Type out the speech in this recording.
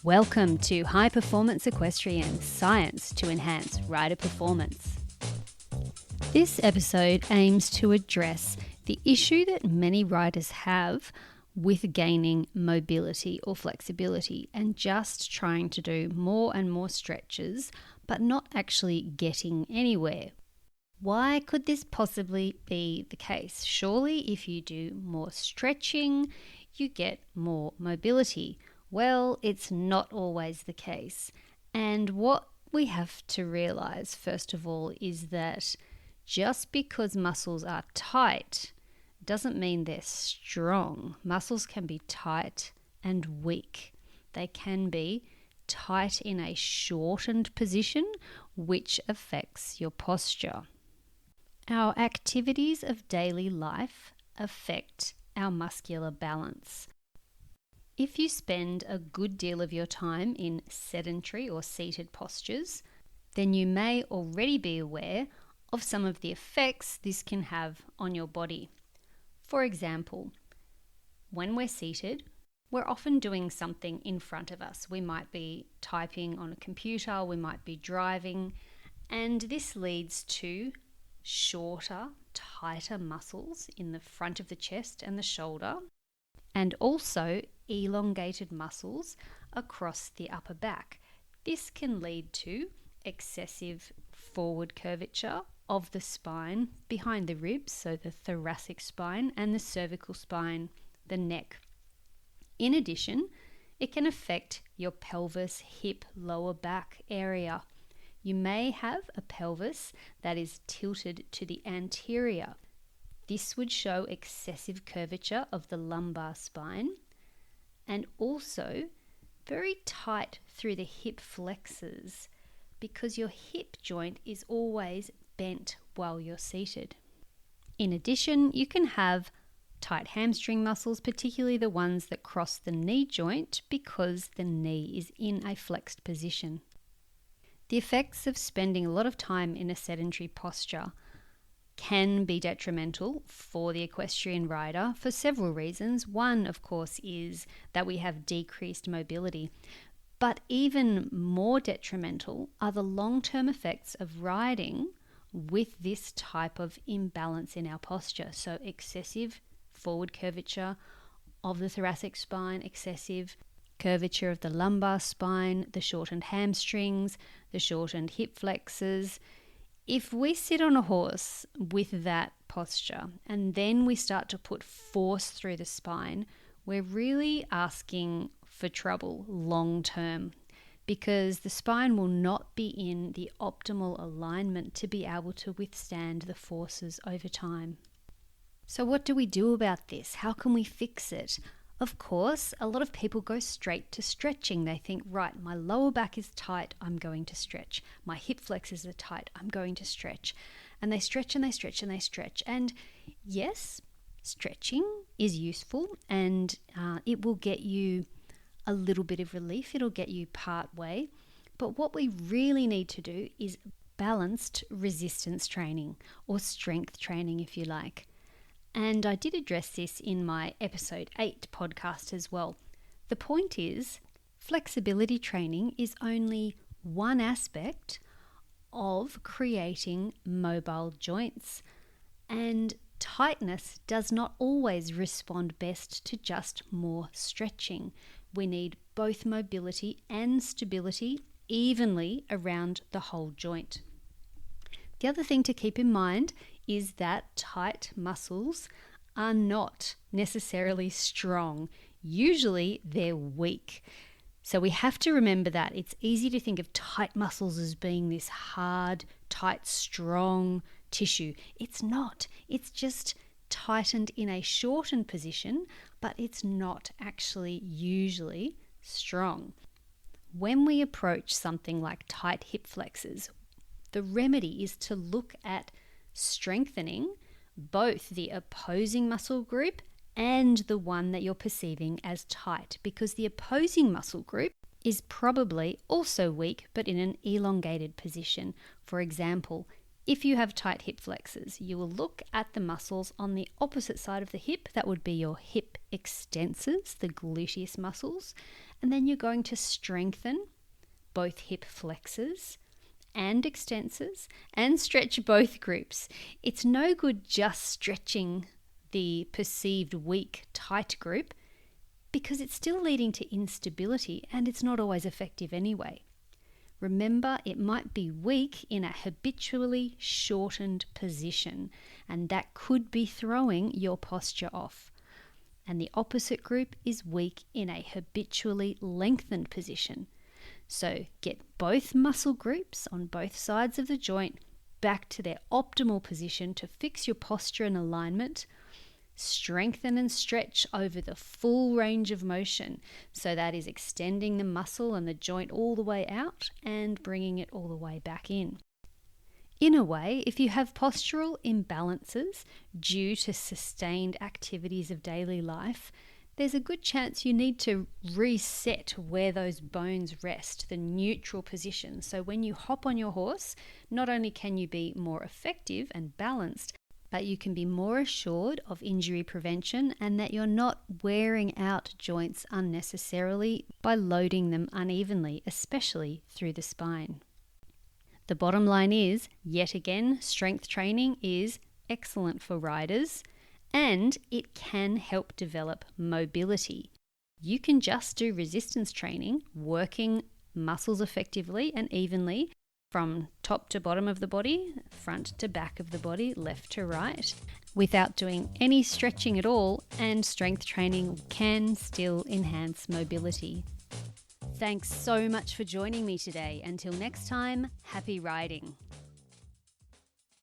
Welcome to High Performance Equestrian, science to enhance rider performance. This episode aims to address the issue that many riders have with gaining mobility or flexibility and just trying to do more and more stretches but not actually getting anywhere. Why could this possibly be the case? Surely if you do more stretching, you get more mobility. Well, it's not always the case. And what we have to realize, first of all, is that just because muscles are tight doesn't mean they're strong. Muscles can be tight and weak. They can be tight in a shortened position, which affects your posture. Our activities of daily life affect our muscular balance. If you spend a good deal of your time in sedentary or seated postures, then you may already be aware of some of the effects this can have on your body. For example, when we're seated, we're often doing something in front of us. We might be typing on a computer, we might be driving, and this leads to shorter, tighter muscles in the front of the chest and the shoulder, and also elongated muscles across the upper back. This can lead to excessive forward curvature of the spine behind the ribs, so the thoracic spine and the cervical spine, the neck. In addition, it can affect your pelvis, hip, lower back area. You may have a pelvis that is tilted to the anterior. This would show excessive curvature of the lumbar spine and also very tight through the hip flexors because your hip joint is always bent while you're seated. In addition, you can have tight hamstring muscles, particularly the ones that cross the knee joint because the knee is in a flexed position. The effects of spending a lot of time in a sedentary posture can be detrimental for the equestrian rider for several reasons. One, of course, is that we have decreased mobility. But even more detrimental are the long-term effects of riding with this type of imbalance in our posture. So excessive forward curvature of the thoracic spine, excessive curvature of the lumbar spine, the shortened hamstrings, the shortened hip flexors. If we sit on a horse with that posture and then we start to put force through the spine, we're really asking for trouble long term because the spine will not be in the optimal alignment to be able to withstand the forces over time. So what do we do about this? How can we fix it? Of course, a lot of people go straight to stretching. They think, right, my lower back is tight, I'm going to stretch. My hip flexors are tight, I'm going to stretch. And they stretch and they stretch and they stretch. And yes, stretching is useful and it will get you a little bit of relief. It'll get you part way. But what we really need to do is balanced resistance training or strength training, if you like. And I did address this in my episode 8 podcast as well. The point is, flexibility training is only one aspect of creating mobile joints. And tightness does not always respond best to just more stretching. We need both mobility and stability evenly around the whole joint. The other thing to keep in mind is that tight muscles are not necessarily strong. Usually they're weak. So we have to remember that. It's easy to think of tight muscles as being this hard, tight, strong tissue. It's not. It's just tightened in a shortened position, but it's not actually usually strong. When we approach something like tight hip flexors, the remedy is to look at strengthening both the opposing muscle group and the one that you're perceiving as tight, because the opposing muscle group is probably also weak but in an elongated position. For example, If you have tight hip flexors, you will look at the muscles on the opposite side of the hip. That would be your hip extensors, the gluteus muscles. And then you're going to strengthen both hip flexors and extensors and stretch both groups. It's no good just stretching the perceived weak, tight group because it's still leading to instability and it's not always effective anyway. Remember, it might be weak in a habitually shortened position, and that could be throwing your posture off. And the opposite group is weak in a habitually lengthened position. So get both muscle groups on both sides of the joint back to their optimal position to fix your posture and alignment. Strengthen and stretch over the full range of motion. So that is extending the muscle and the joint all the way out and bringing it all the way back in. In a way, if you have postural imbalances due to sustained activities of daily life, there's a good chance you need to reset where those bones rest, the neutral position. So when you hop on your horse, not only can you be more effective and balanced, but you can be more assured of injury prevention and that you're not wearing out joints unnecessarily by loading them unevenly, especially through the spine. The bottom line is, yet again, strength training is excellent for riders and it can help develop mobility. You can just do resistance training, working muscles effectively and evenly from top to bottom of the body, front to back of the body, left to right, without doing any stretching at all, and strength training can still enhance mobility. Thanks so much for joining me today. Until next time, happy riding.